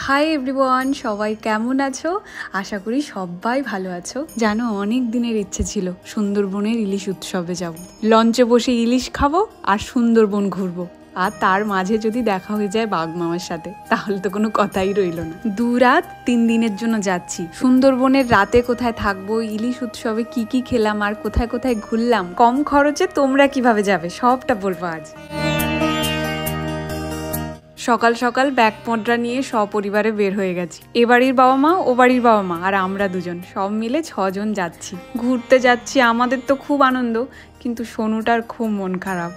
Hi everyone, সবাই কেমন আছো? আশা করি সবাই ভালো আছো। জানো, অনেক দিনের ইচ্ছে ছিল সুন্দরবনের ইলিশ উৎসবে যাব, লঞ্চে বসে ইলিশ খাবো আর সুন্দরবন ঘুরবো। আর তার মাঝে যদি দেখা হয়ে যায় বাঘ মামার সাথে, তাহলে তো কোনো কথাই রইল না। 2 রাত 3 দিনের জন্য যাচ্ছি সুন্দরবনের। রাতে কোথায় থাকবো, ইলিশ উৎসবে কি কি খেলাম আর কোথায় কোথায় ঘুরলাম, কম খরচে তোমরা কিভাবে যাবে সবটা বলবো আজ। সকাল সকাল ব্যাগ পডরা নিয়ে সপরিবারে বের হয়ে গেছি। এ বাড়ির বাবা মা, ও বাড়ির বাবা মা আর আমরা দুজন, সব মিলে 6 জন যাচ্ছি। ঘুরতে যাচ্ছি, আমাদের তো খুব আনন্দ, কিন্তু সোনুটার খুব মন খারাপ।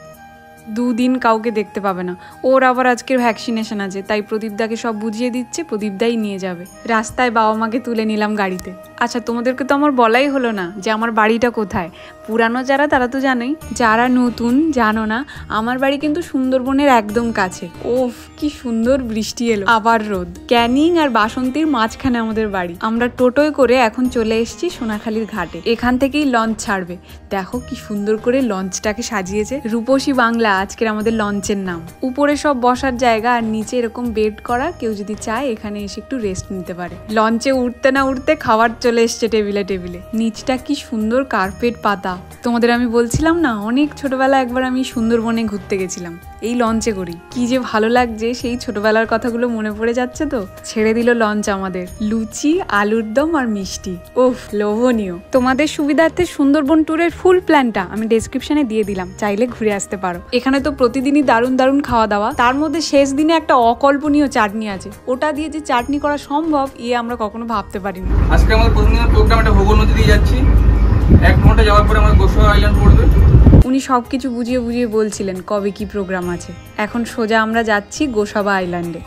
2 দিন কাউকে দেখতে পাবে না। ওর আবার আজকের ভ্যাকসিনেশন আছে, তাই প্রদীপদাকে সব বুঝিয়ে দিচ্ছে, প্রদীপদাই নিয়ে যাবে। রাস্তায় বাবা মাকে তুলে নিলাম গাড়িতে। আচ্ছা, তোমাদেরকে তো আমার বলাই হলো না যে আমার বাড়িটা কোথায়। পুরানো যারা তারা তো জানোই, যারা নতুন জানো না, আমার বাড়ি কিন্তু সুন্দরবনের একদম কাছে। ওফ, কি সুন্দর বৃষ্টি এলো, আবার রোদ। ক্যানিং আর বাসন্তীর মাঝখানে আমাদের বাড়ি। আমরা টোটোয় করে এখন চলে এসেছি সোনাখালীর ঘাটে। এখান থেকেই লঞ্চ ছাড়বে। দেখো কি সুন্দর করে লঞ্চটাকে সাজিয়েছে। রূপসী বাংলা আজকের আমাদের লঞ্চের নাম। উপরে সব বসার জায়গা আর নিচে এরকম বেড করা, কেউ যদি চায় এখানে এসে একটু রেস্ট নিতে পারে। লঞ্চে উঠতে না উঠতে খাবার চলে এসছে টেবিলে টেবিলে। নিচটা কি সুন্দর কার্পেট পাতা। তোমাদের আমি বলছিলাম না, অনেক ছোটবেলা একবার আমি সুন্দরবনে ঘুরতে গেছিলাম এই লঞ্চে করি। কি যে ভালো লাগছে, সেই ছোটবেলার কথাগুলো মনে পড়ে যাচ্ছে। তো ছেড়ে দিল লঞ্চ আমাদের। লুচি, আলুর দম আর মিষ্টি, ওফ লোভনীয়। তোমাদের সুবিধার্থে সুন্দরবন ট্যুরের ফুল প্ল্যানটা আমি ডেসক্রিপশনে দিয়ে দিলাম, চাইলে ঘুরে আসতে পারো। এখানে তো প্রতিদিনই দারুণ দারুণ খাওয়া দাওয়া, তার মধ্যে শেষ দিনে একটা অকল্পনীয় চাটনি আছে। ওটা দিয়ে যে চাটনি করা সম্ভব, আমরা কখনো ভাবতে পারিনি। আজকে আমাদের প্রথম দিনের প্রোগ্রাম একটা ভূগোল নদী দিয়ে যাচ্ছি। 1 ঘন্টা যাওয়ার পরে আমাদের গোসা আইল্যান্ড পড়বে। উনি সবকিছু বুঝিয়ে বুঝিয়ে বলছিলেন কবে কি প্রোগ্রাম আছে। এখন সোজা আমরা যাচ্ছি গোসাবা আইল্যান্ডে।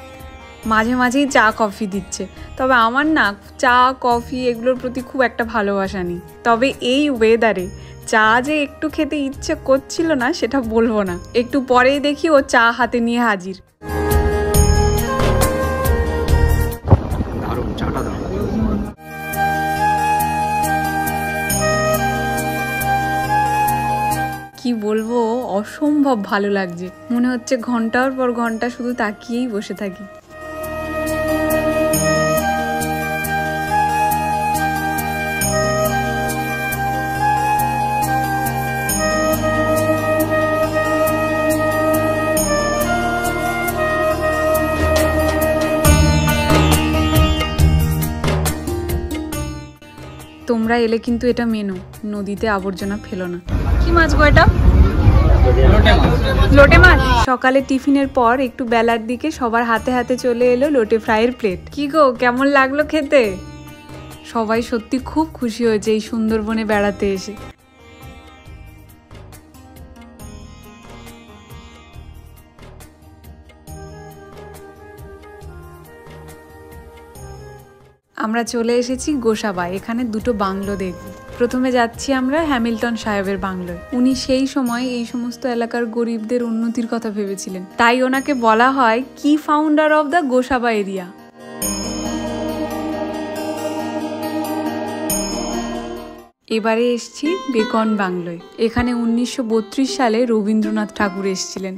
মাঝে মাঝেই চা কফি দিচ্ছে, তবে আমার না চা কফি এগুলোর প্রতি খুব একটা ভালোবাসা নেই। তবে এই ওয়েদারে চা যে একটু খেতে ইচ্ছে করছিল না সেটা বলবো না। একটু পরেই দেখি ও চা হাতে নিয়ে হাজির। কি বলবো, অসম্ভব ভালো লাগছে। মনে হচ্ছে ঘন্টার পর ঘন্টা শুধু তাকিয়েই বসে থাকি। তোমরা এলে কিন্তু এটা মেনো, নদীতে আবর্জনা ফেলো না। কি মাছ গো এটা? লোটে মাছ। সকালে টিফিনের পর একটু বেলার দিকে সবার হাতে হাতে চলে এলো লোটে ফ্রাইয়ের প্লেট। কি গো, কেমন লাগলো খেতে? সবাই সত্যি খুব খুশি হয়েছে এই সুন্দরবনে বেড়াতে এসে। আমরা চলে এসেছি গোসাবা। এখানে 2টো বাংলো দেখব। প্রথমে যাচ্ছি আমরা হ্যামিল্টন সাহেবের বাংলোয়। উনি সেই সময় এই সমস্ত এলাকার গরিবদের উন্নতির কথা ভেবেছিলেন, তাই ওনাকে বলা হয় কি founder of the Gosaba area. এবারে এসছি বেকন বাংলোয়। এখানে 1932 সালে রবীন্দ্রনাথ ঠাকুর এসেছিলেন।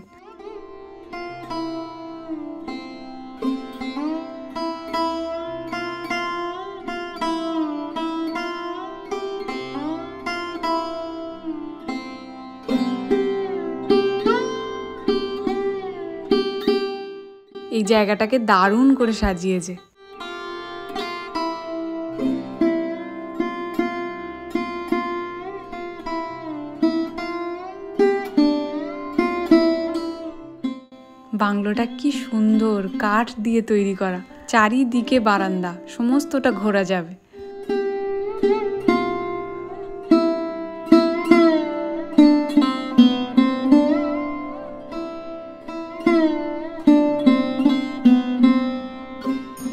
এই জায়গাটাকে দারুণ করে সাজিয়েছে। বাংলোটা কি সুন্দর, কাঠ দিয়ে তৈরি করা। চারিদিকে বারান্দা, সমস্তটা ঘোরা যাবে।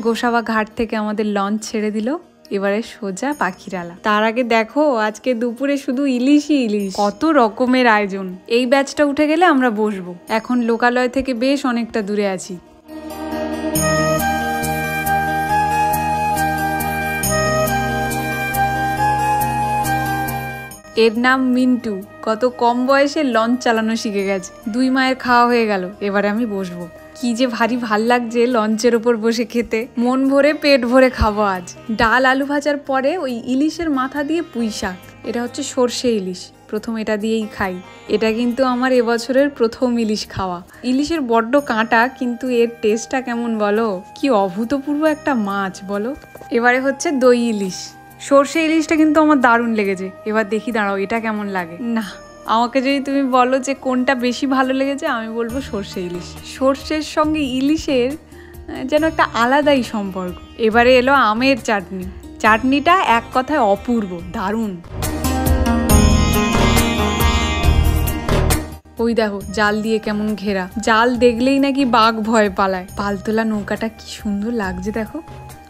গোসাবা ঘাট থেকে আমাদের লঞ্চ ছেড়ে দিল। এবারে সোজা পাখিরালা। তার আগে দেখো, আজকে দুপুরে শুধু ইলিশই ইলিশ, কত রকমের আয়োজন। এই ব্যাচটা উঠে গেলে আমরা বসবো। এখন লোকালয় থেকে বেশ অনেকটা দূরে আছি। এর নাম মিন্টু। কত কম বয়সে লঞ্চ চালানো শিখে গেছে। 2 মায়ের খাওয়া হয়ে গেল, এবারে আমি বসবো। কি যে ভারী ভাল লাগছে লঞ্চের ওপর বসে খেতে, মন ভরে পেট ভরে খাবো আজ। ডাল আলু ভাজার পরে ওই ইলিশের মাথা দিয়ে পুঁই শাক, এটা হচ্ছে সর্ষে ইলিশ, প্রথম এটা দিয়েই খাই। এটা কিন্তু আমার এবছরের প্রথম ইলিশ খাওয়া। ইলিশের বড্ড কাঁটা, কিন্তু এর টেস্টটা কেমন বলো, কি অভূতপূর্ব একটা মাছ বলো। এবারে হচ্ছে দই ইলিশ। সর্ষে ইলিশটা কিন্তু আমার দারুণ লেগেছে। এবার দেখি, দাঁড়াও, এটা কেমন লাগে। না, আমাকে যদি তুমি বলো যে কোনটা বেশি ভালো লেগেছে, আমি বলবো সর্ষে ইলিশ। সর্ষের সঙ্গে ইলিশের যেন একটা আলাদাই সম্পর্ক। এবারে এলো আমের চাটনি। চাটনিটা এক কথায় অপূর্ব, দারুণ। ওই দেখো জাল দিয়ে কেমন ঘেরা, জাল দেখলেই নাকি বাঘ ভয় পালায়। পালতোলা নৌকাটা কি সুন্দর লাগছে দেখো।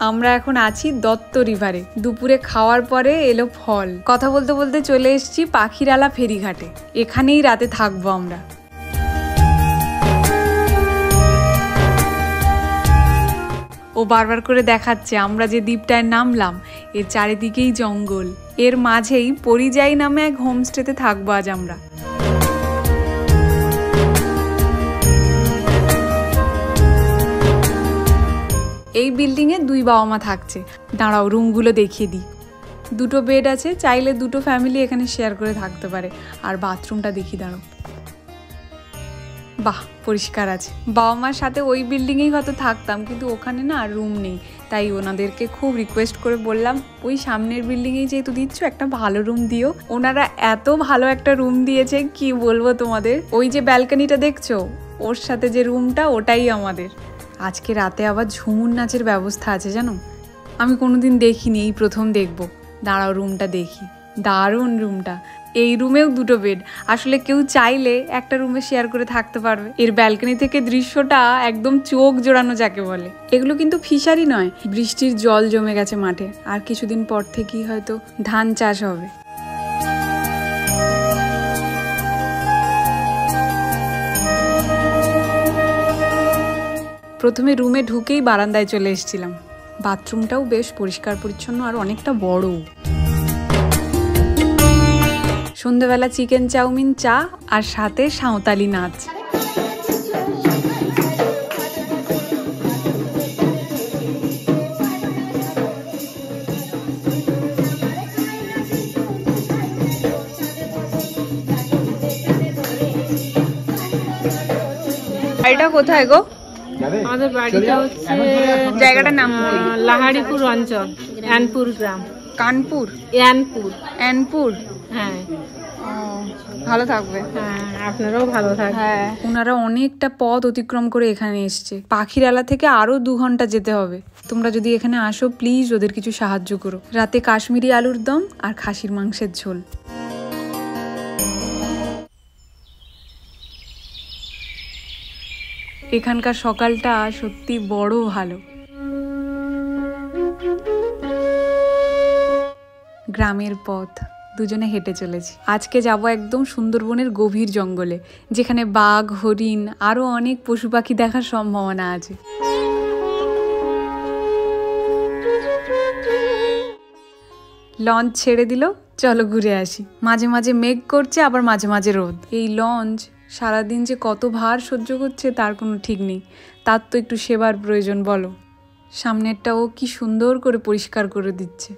আমরা এখন আছি দত্ত রিভারে। দুপুরে খাওয়ার পরে এলো ফল। কথা বলতে বলতে চলে এসেছি পাখিরালা ফেরিঘাটে। এখানেই রাতে থাকবো আমরা। ও বারবার করে দেখাচ্ছে আমরা যে দ্বীপটায় নামলাম এর চারিদিকেই জঙ্গল, এর মাঝেই পরিযায়ী নামে এক হোমস্টেতে থাকবো আজ আমরা। এই বিল্ডিংয়ে 2 বাবা মা থাকছে। দাঁড়াও রুমগুলো দেখিয়ে দিই। 2টো বেড আছে, চাইলে 2টো ফ্যামিলি এখানে শেয়ার করে থাকতে পারে। আর বাথরুমটা দেখি, দাঁড়াও, বাহ, পরিষ্কার আছে। বাবা মার সাথে ওই বিল্ডিংয়েই হয়তো থাকতাম, কিন্তু ওখানে না রুম নেই। তাই ওনাদেরকে খুব রিকোয়েস্ট করে বললাম, ওই সামনের বিল্ডিংয়েই যেহেতু দিচ্ছ, একটা ভালো রুম দিও। ওনারা এত ভালো একটা রুম দিয়েছে, কি বলবো তোমাদের। ওই যে ব্যালকনিটা দেখছো, ওর সাথে যে রুমটা, ওটাই আমাদের। আজকে রাতে আবার ঝুমুর নাচের ব্যবস্থা আছে জানো, আমি কোনোদিন দেখিনি, এই প্রথম দেখবো। দাঁড়াও রুমটা দেখি, দারুণ রুমটা। এই রুমেও 2টো বেড। আসলে কেউ চাইলে একটা রুমে শেয়ার করে থাকতে পারবে। এর ব্যালকনি থেকে দৃশ্যটা একদম চোখ জোড়ানো যাকে বলে। এগুলো কিন্তু ফিশারি নয়, বৃষ্টির জল জমে গেছে মাঠে, আর কিছুদিন পর থেকেই হয়তো ধান চাষ হবে। প্রথমে রুমে ঢুকেই বারান্দায় চলে এসেছিলাম। বাথরুমটাও বেশ পরিষ্কার পরিচ্ছন্ন আর অনেকটা বড়। সন্ধ্যাবেলা চিকেন চাউমিন, চা আর সাথে সাঁওতালি নাচ। এটা কোথায় গো? আমাদের বাড়িটা হচ্ছে জায়গাটার নাম লাহাড়িপুর অঞ্চল, এনপুর গ্রাম। কানপুর, এনপুর। হ্যাঁ, ভালো থাকবে। হ্যাঁ, আপনারাও ভালো থাকবেন। হ্যাঁ, ওনারা অনেকটা পথ অতিক্রম করে এখানে এসছে। পাখিরালা থেকে আরো 2 ঘন্টা যেতে হবে। তোমরা যদি এখানে আসো, প্লিজ ওদের কিছু সাহায্য করো। রাতে কাশ্মীরি আলুর দম আর খাসির মাংসের ঝোল। এখানকার সকালটা সত্যি বড় ভালো। গ্রামের পথ, দুজনে হেঁটে চলেছি। আজকে যাব একদম সুন্দরবনের গভীর জঙ্গলে, যেখানে বাঘ, হরিণ আরো অনেক পশু পাখি দেখার সম্ভাবনা আছে। লঞ্চ ছেড়ে দিল, চলো ঘুরে আসি। মাঝে মাঝে মেঘ করছে, আবার মাঝে মাঝে রোদ। এই লঞ্চ সারাদিন যে কত ভার সহ্য করছে তার কোনো ঠিক নেই। তার তো একটু সেবার প্রয়োজন বলো। সামনেরটা ও কি সুন্দর করে পরিষ্কার করে দিচ্ছে,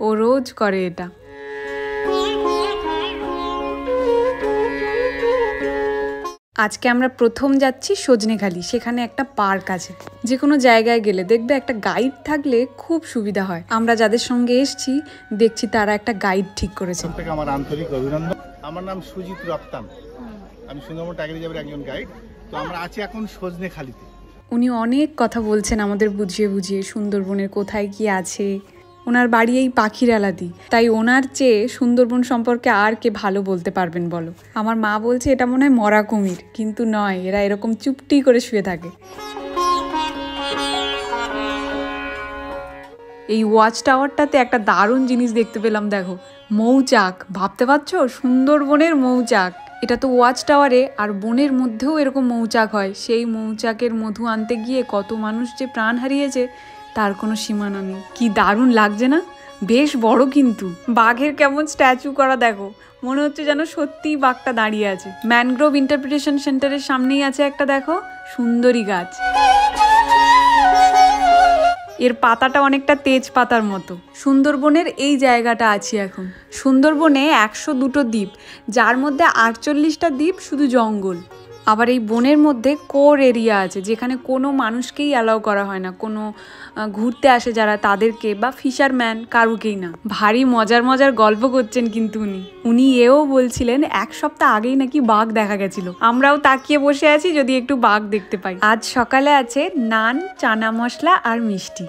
ও রোজ করে এটা। আজকে আমরা প্রথম যাচ্ছি সজনেখালি। সেখানে একটা পার্ক আছে। যে কোনো জায়গায় গেলে দেখবে একটা গাইড থাকলে খুব সুবিধা হয়। আমরা যাদের সঙ্গে এসছি দেখছি তারা একটা গাইড ঠিক করেছে। আমার আন্তরিক অভিনন্দন। আমার নাম সুজিত রপ্তান, আমি সুন্দরবন টাইগার রিজার্ভের একজন গাইড। তো আমরা আছি এখন সজনেখালিতে। উনি অনেক কথা বলছেন আমাদের বুঝিয়ে বুঝিয়ে, সুন্দরবনের কোথায় কি আছে। ওনার বাড়ি এই পাখিরালাদি, তাই ওনার চেয়ে সুন্দরবন সম্পর্কে আর কে ভালো বলতে পারবেন বলো। আমার মা বলছে এটা মনে হয় মরা কুমির, কিন্তু নয়, এরা এরকম চুপটি করে শুয়ে থাকে। এই ওয়াচ টাওয়ারটাতে একটা দারুণ জিনিস দেখতে পেলাম, দেখো, মৌচাক। ভাবতে পারছো, সুন্দরবনের মৌচাক। এটা তো ওয়াচ টাওয়ারে, আর বনের মধ্যেও এরকম মৌচাক হয়। সেই মৌচাকের মধু আনতে গিয়ে কত মানুষ যে প্রাণ হারিয়েছে তার কোনো সীমানা নেই। কি দারুণ লাগছে না? বেশ বড় কিন্তু। বাঘের কেমন স্ট্যাচু করা দেখো, মনে হচ্ছে যেন সত্যিই বাঘটা দাঁড়িয়ে আছে। ম্যানগ্রোভ ইন্টারপ্রিটেশন সেন্টারের সামনেই আছে একটা, দেখো, সুন্দরী গাছ। এর পাতাটা অনেকটা তেজপাতার মতো। সুন্দরবনের এই জায়গাটা আছি এখন। সুন্দরবনে 102টো দ্বীপ, যার মধ্যে 48টা দ্বীপ শুধু জঙ্গল। আবার এই বনের মধ্যে কোর এরিয়া আছে, যেখানে কোনো মানুষকেই অ্যালাউ করা হয় না, কোনো ঘুরতে আসে যারা তাদেরকে, বা ফিশারম্যান, কারুকেই না। ভারী মজার মজার গল্প করছেন কিন্তু উনি এও বলছিলেন 1 সপ্তাহ আগেই নাকি বাঘ দেখা গেছিল। আমরাও তাকিয়ে বসে আছি যদি একটু বাঘ দেখতে পাই। আজ সকালে আছে নান, চানা মশলা আর মিষ্টি।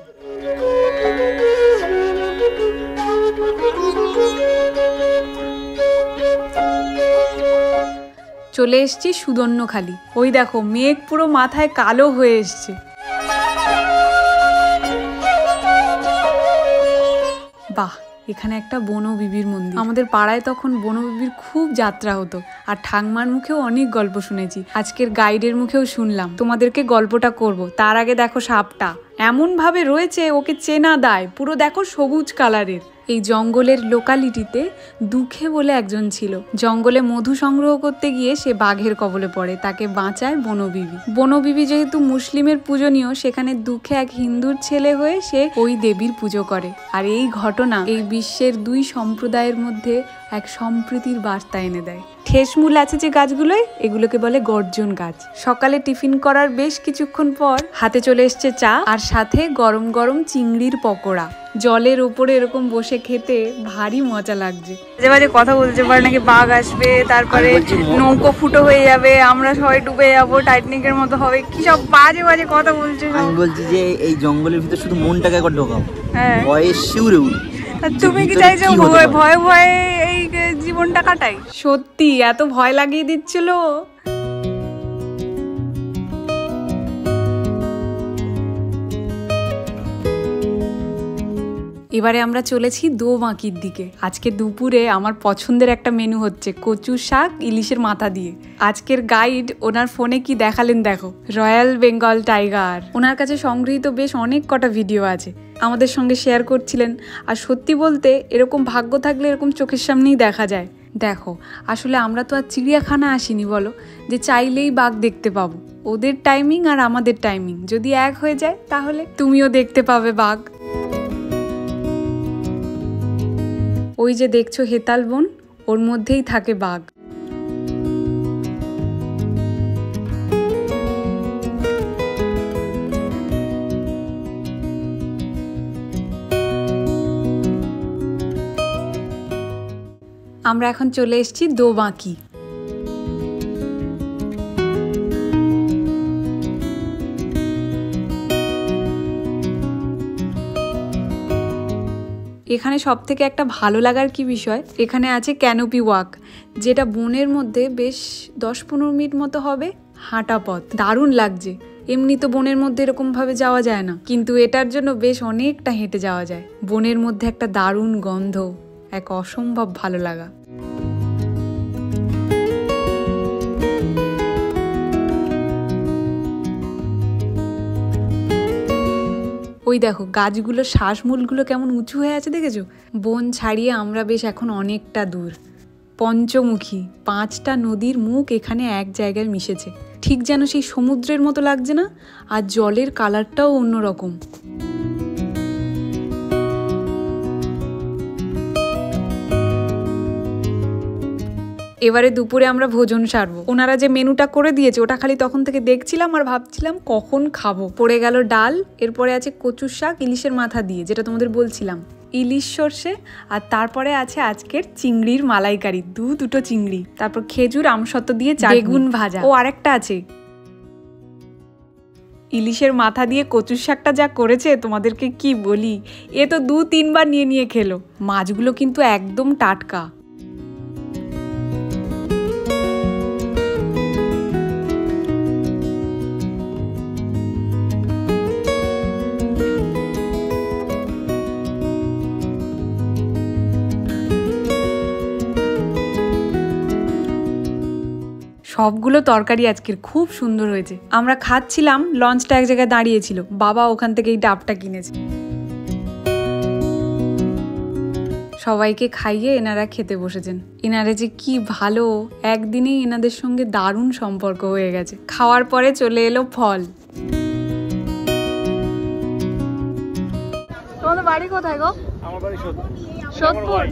চলে এসছি সুদর্ণখালি। ওই দেখো, মেঘ পুরো মাথায় কালো হয়ে এসছে। বাহ, এখানে একটা বনবিবির মন্দির। আমাদের পাড়ায় তখন বনবিবির খুব যাত্রা হতো, আর ঠাকমার মুখেও অনেক গল্প শুনেছি। আজকের গাইডের মুখেও শুনলাম। তোমাদেরকে গল্পটা করব, তার আগে দেখো সাপটা এমন ভাবে রয়েছে, ওকে চেনা দায়। পুরো দেখো সবুজ কালারের। এই জঙ্গলের লোকালিটিতে দুঃখে বলে একজন ছিল। জঙ্গলে মধু সংগ্রহ করতে গিয়ে সে বাঘের কবলে পড়ে, তাকে বাঁচায় বনবিবি। বনবিবি যেহেতু মুসলিমের পূজনীয়, সেখানে দুঃখে এক হিন্দুর ছেলে হয়ে সে ওই দেবীর পুজো করে। আর এই ঘটনা এই বিশ্বের 2 সম্প্রদায়ের মধ্যে এক সম্প্রীতির বার্তা এনে দেয়। ঠেসমূল আছে যে গাছগুলোয়, এগুলোকে বলে গর্জন গাছ। সকালে টিফিন করার বেশ কিছুক্ষণ পর হাতে চলে এসছে চা, আর সাথে গরম গরম চিংড়ির পকোড়া। জলের ওপরে এরকম বসে খেতে ভারী মজা লাগছে। মাঝে মাঝে কথা বলতে পারে নাকি বাঘ আসবে, তারপরে নৌকো ফুটো হয়ে যাবে, আমরা সবাই ডুবে যাবো, টাইটানিকের মতো হবে, কি সব বাজে বাজে কথা বলছে। আমি বলছি যে এই জঙ্গলের ভিতর শুধু মনটাকে একবার ঢোকাও, হ্যাঁ, ভয়ে শিউরে উঠি। তুমি কি চাইছো ভয়ে ভয়ে এই জীবনটা কাটাই? সত্যি এত ভয় লাগিয়ে দিচ্ছিল। এবারে আমরা চলেছি দোবাঁকির দিকে। আজকে দুপুরে আমার পছন্দের একটা মেনু হচ্ছে কচু শাক ইলিশের মাথা দিয়ে। আজকের গাইড ওনার ফোনে কি দেখালেন দেখো, রয়্যাল বেঙ্গল টাইগার। ওনার কাছে সংগৃহীত বেশ অনেক কটা ভিডিও আছে, আমাদের সঙ্গে শেয়ার করছিলেন। আর সত্যি বলতে এরকম ভাগ্য থাকলে এরকম চোখের সামনেই দেখা যায়। দেখো, আসলে আমরা তো আর চিড়িয়াখানা আসিনি বলো, যে চাইলেই বাঘ দেখতে পাবো। ওদের টাইমিং আর আমাদের টাইমিং যদি এক হয়ে যায়, তাহলে তুমিও দেখতে পাবে বাঘ। ওই যে দেখছো হেতাল বন, ওর মধ্যেই থাকে বাঘ। আমরা এখন চলে এসেছি দোবাঁকি। এখানে সব থেকে একটা ভালো লাগার কি বিষয়, এখানে আছে ক্যানোপি ওয়াক, যেটা বনের মধ্যে বেশ 10-15 মিনিট মতো হবে হাঁটা পথ। দারুণ লাগছে। এমনি তো বনের মধ্যে এরকম ভাবে যাওয়া যায় না, কিন্তু এটার জন্য বেশ অনেকটা হেঁটে যাওয়া যায়। বনের মধ্যে একটা দারুণ গন্ধ, এক অসম্ভব ভালো লাগা। ওই দেখো গাছগুলোর শ্বাসমূলগুলো কেমন উঁচু হয়ে আছে, দেখেছো? বন ছাড়িয়ে আমরা বেশ এখন অনেকটা দূর। পঞ্চমুখী 5টা নদীর মুখ এখানে এক জায়গায় মিশেছে, ঠিক যেন সেই সমুদ্রের মতো লাগছে না? আর জলের কালারটাও অন্যরকম। এবারে দুপুরে আমরা ভোজন সারবো। ওনারা যে মেনুটা করে দিয়েছে ওটা খালি তখন থেকে দেখছিলাম আর ভাবছিলাম কখন খাবো। পড়ে গেল ডাল, এরপরে আছে কচুর শাক ইলিশের মাথা দিয়ে, যেটা তোমাদের বলছিলাম, ইলিশ সর্ষে, আর তারপরে আছে আজকের চিংড়ির মালাইকারি, দুটো চিংড়ি, তারপর খেজুর আমসত্ব দিয়ে বেগুন ভাজা। ও আরেকটা আছে, ইলিশের মাথা দিয়ে কচুর শাকটা যা করেছে তোমাদেরকে কি বলি, এ তো 2-3 বার নিয়ে খেলো। মাছগুলো কিন্তু একদম টাটকা। সবগুলো তরকারি আজকের খুব সুন্দর হয়েছে। আমরা খাচ্ছিলাম, লঞ্চটা এক জায়গায় দাঁড়িয়েছিল, বাবা ওখান থেকে এই ডাবটা কিনেছে। সবাইকে খাইয়ে এনারা খেতে বসেছেন। এনারা যে কি ভালো, একদিনেই এনাদের সঙ্গে দারুণ সম্পর্ক হয়ে গেছে। খাওয়ার পরে চলে এলো ফল। তোমাদের বাড়ি কোথায় গো? আমার বাড়ি সোদপুর।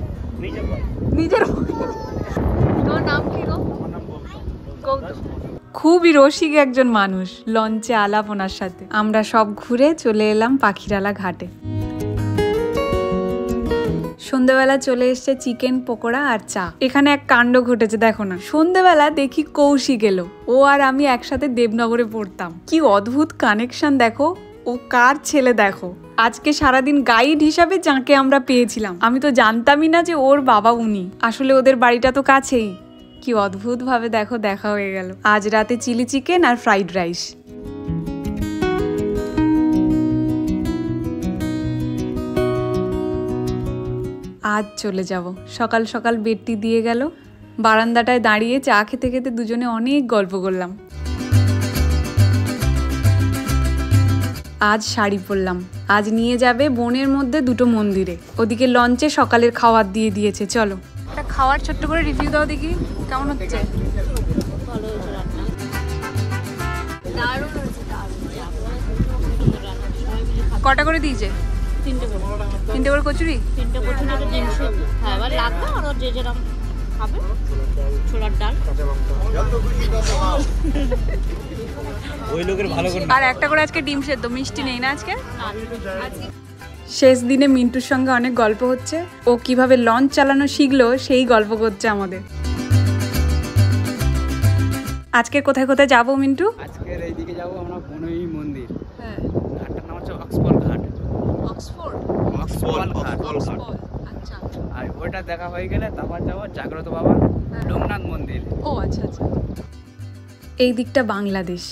নিজের তোমার নাম কি গো? গৌতম। খুবই রসিক একজন মানুষ। লঞ্চে আলাপ ওনার সাথে। আমরা সব ঘুরে চলে এলাম পাখিরালা ঘাটে। সন্ধ্যেবেলা চলে এসছে চিকেন পকোড়া আর চা। এখানে এক কাণ্ড ঘটেছে, দেখো না। সন্ধ্যেবেলা দেখি কৌশিক এলো। ও আর আমি একসাথে দেবনগরে পড়তাম। কি অদ্ভুত কানেকশন দেখো। ও কার ছেলে দেখো। আজকে সারাদিন গাইড হিসাবে যাকে আমরা পেয়েছিলাম, আমি তো জানতামই না যে ওর বাবা উনি। আসলে ওদের বাড়িটা তো কাছেই। কি অদ্ভুত ভাবে দেখো দেখা হয়ে গেল। আজ রাতে চিলি চিকেন আর ফ্রাইড রাইস। আজ চলে যাব। সকাল সকাল বেডটি দিয়ে গেল। বারান্দাটায় দাঁড়িয়ে চা খেতে খেতে দুজনে অনেক গল্প করলাম। আজ শাড়ি পরলাম। আজ নিয়ে যাবে বনের মধ্যে দুটো মন্দিরে। ওদিকে লঞ্চে সকালের খাবার দিয়ে দিয়েছে। চলো একটা খাওয়ার ছোট্ট করে রিভিউ দাও দেখি কেমন হচ্ছে। কটা করে দিয়েছে? 3টে করে কচুরি। 3টে কচুরি, ডিম সিদ্ধ। হ্যাঁ, এবার লাগবে আর যে যেরকম খাবে। ছোলার ডাল ওই লোকের ভালো করে। আর একটা করে আজকে ডিম সেদ্ধ। মিষ্টি নেই না আজকে? শেষ দিনে মিন্টুর সঙ্গে অনেক গল্প হচ্ছে। ও কিভাবে লঞ্চ চালানো শিখলো সেই গল্প করছে আমাদের। আজকে কোথায় কোথায় যাবো মিন্টু? আজকের এইদিকে যাবো আমরা বনই মন্দির। হ্যাঁ, ঘাটটার নাম হচ্ছে অক্সফোর্ড ঘাট। অক্সফোর্ড। অক্সফোর্ড ঘাট। আচ্ছা। আর ওইটা দেখা হয়ে গেলে তারপর যাবো জাগ্রত বাবা লোকনাথ মন্দির। ও আচ্ছা আচ্ছা। এই দিকটা বাংলাদেশ।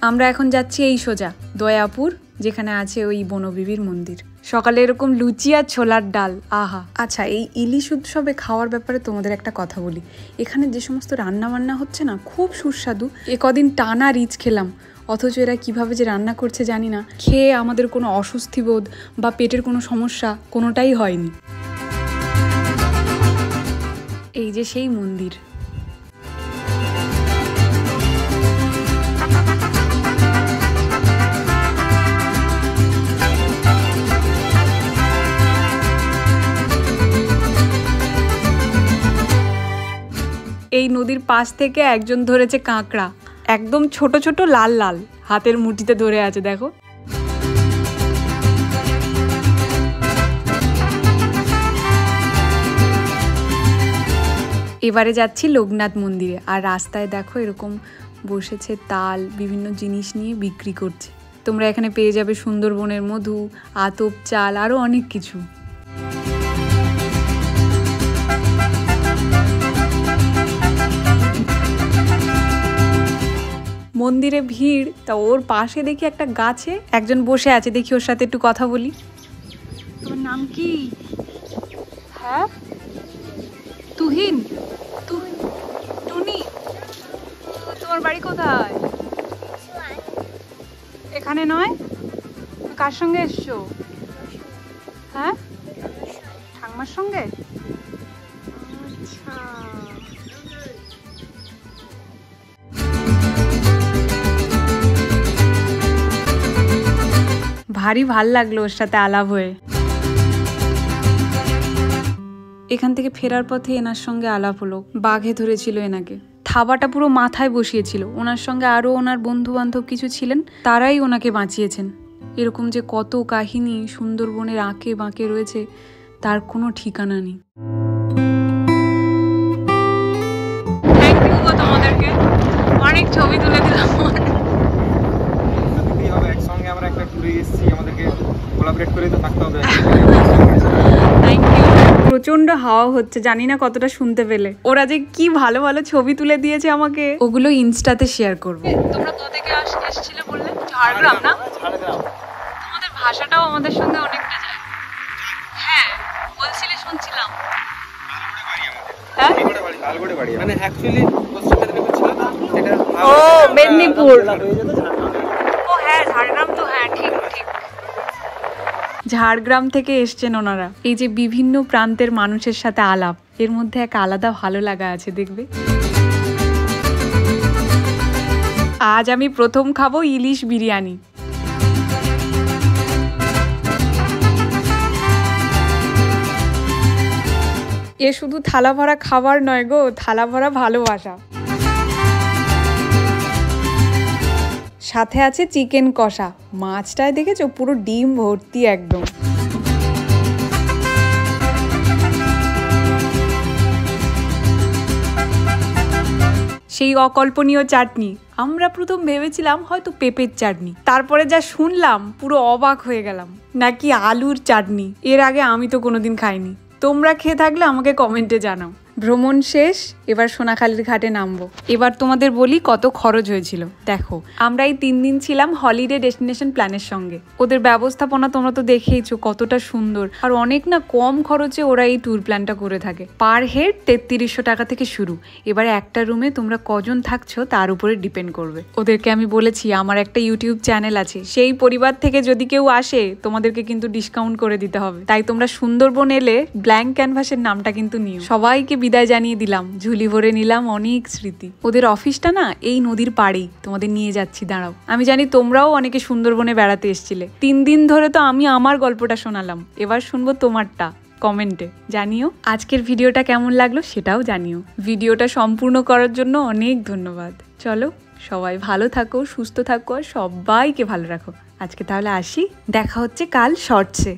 আমরা এখন যাচ্ছি এই সোজা দয়াপুর, যেখানে আছে ওই বনবিবির মন্দির। সকালে এরকম লুচি আর ছোলার ডাল, আহা। আচ্ছা, এই ইলিশ উৎসবে খাওয়ার ব্যাপারে তোমাদের একটা কথা বলি। এখানে যে সমস্ত রান্না বান্না হচ্ছে না, খুব সুস্বাদু। কদিন টানা রিচ খেলাম, অথচ এরা কিভাবে যে রান্না করছে জানি না। খেয়ে আমাদের কোনো অস্বস্তি বোধ বা পেটের কোনো সমস্যা কোনোটাই হয়নি। এই যে সেই মন্দির। এই নদীর পাশ থেকে একজন ধরেছে কাঁকড়া। একদম ছোট ছোট লাল লাল, হাতের মুঠিতে ধরে আছে দেখো। এবারে যাচ্ছি লোকনাথ মন্দিরে। আর রাস্তায় দেখো এরকম বসেছে তাল, বিভিন্ন জিনিস নিয়ে বিক্রি করছে। তোমরা এখানে পেয়ে যাবে সুন্দরবনের মধু, আতপ চাল, আরো অনেক কিছু। মন্দিরে ভিড়, তা ওর পাশে দেখি একটা গাছে একজন বসে আছে। দেখি ওর সাথে একটু কথা বলি। তোমার নাম কি? হ্যাঁ, তুহিন? টুনি? তোমার বাড়ি কোথায়? এখানে নয়? কার সঙ্গে এসছো? হ্যাঁ, ঠাম্মার সঙ্গে। আচ্ছা। ভারী ভাল লাগলো ওর সাথে আলাপ হয়ে। এখান থেকে ফেরার পথে এনার সঙ্গে আলাপ হলো। বাঘে ধরেছিল এনাকে, থাবাটা পুরো মাথায় বসিয়েছিল। ওনার সঙ্গে আরো ওনার বন্ধু বান্ধব কিছু ছিলেন, তারাই ওনাকে বাঁচিয়েছেন। এরকম যে কত কাহিনী সুন্দরবনের আঁকে বাঁকে রয়েছে, তার কোনো ঠিকানা নেই। থ্যাংক ইউ গো তোমাদেরকে, অনেক ছবি তুলে দিলাম। একসঙ্গে আমরা একটা ট্যুরে এসেছি, আমাদেরকে কোলাবরেট করে তো থাকতে হবে। Thank you. প্রচন্ড হাওয়া হচ্ছে, জানি না কতটা শুনতে পেলে। ওরা যে কি ভালো ভালো ছবি তুলে দিয়েছে আমাকে, ওগুলো ইনস্টাতে শেয়ার করব। তোমরা কোথা থেকে এসেছিলে বললে? ঝাড়গ্রাম না? ঝাড়গ্রাম। তোমাদের ভাষাটাও আমাদের সঙ্গে অনেকটা যায়। হ্যাঁ, বলছিলে, শুনছিলাম। হ্যাঁ, মানে অ্যাকচুয়ালি কোশ্চেনটা যেটা ছিল সেটা ও মেদিনীপুর। ও হ্যাঁ, ঝাড়গ্রাম তো, হ্যাঁ ঠিক ঠিক। ঝাড়গ্রাম থেকে এসছেন ওনারা। এই যে বিভিন্ন প্রান্তের মানুষের সাথে আলাপ, এর মধ্যে এক আলাদা ভালো লাগা আছে দেখবে। আজ আমি প্রথম খাবো ইলিশ বিরিয়ানি। এ শুধু থালা ভরা খাবার নয় গো, থালা ভরা ভালোবাসা। সাথে আছে চিকেন কষা, মাছটায় দেখেছো পুরো ডিম ভর্তি একদম। সেই অকল্পনীয় চাটনি, আমরা প্রথম ভেবেছিলাম হয়তো পেঁপের চাটনি, তারপরে যা শুনলাম পুরো অবাক হয়ে গেলাম, নাকি আলুর চাটনি। এর আগে আমি তো কোনোদিন খাইনি। তোমরা খেয়ে থাকলে আমাকে কমেন্টে জানাও। ভ্রমণ শেষ, এবার সোনাখালীর ঘাটে নামবো। এবার তোমাদের বলি কত খরচ হয়েছিল। দেখো, আমরা এই 3 দিন ছিলাম হলিডে ডেস্টিনেশন প্ল্যানের সঙ্গে। ওদের ব্যবস্থাপনা তোমরা তো দেখেইছো কতটা সুন্দর, আর অনেক না কম খরচে ওরা এই ট্যুর প্ল্যানটা করে থাকে। পার হেড 3300 টাকা থেকে শুরু। এবারে একটা রুমে তোমরা কজন থাকছো তার উপরে ডিপেন্ড করবে। ওদেরকে আমি বলেছি আমার একটা ইউটিউব চ্যানেল আছে, সেই পরিবার থেকে যদি কেউ আসে তোমাদেরকে কিন্তু ডিসকাউন্ট করে দিতে হবে। তাই তোমরা সুন্দরবন এলে ব্ল্যাঙ্ক ক্যানভাসের নামটা কিন্তু নিও। সবাইকে বিদায় জানিয়ে দিলাম, ঝুলি ভরে নিলাম অনেক স্মৃতি। ওদের অফিসটা না এই নদীর পাড়েই, তোমাদের নিয়ে যাচ্ছি, দাঁড়াও। আমি জানি তোমরাও অনেকে সুন্দরবনে বেড়াতে এসেছিলে। 3 দিন ধরে তো আমি আমার গল্পটা শোনালাম, এবার শুনবো তোমারটা। কমেন্টে জানিও আজকের ভিডিওটা কেমন লাগলো সেটাও জানিও। ভিডিওটা সম্পূর্ণ করার জন্য অনেক ধন্যবাদ। চলো সবাই ভালো থাকো, সুস্থ থাকো, আর সবাইকে ভালো রাখো। আজকে তাহলে আসি, দেখা হচ্ছে কাল শর্টসে।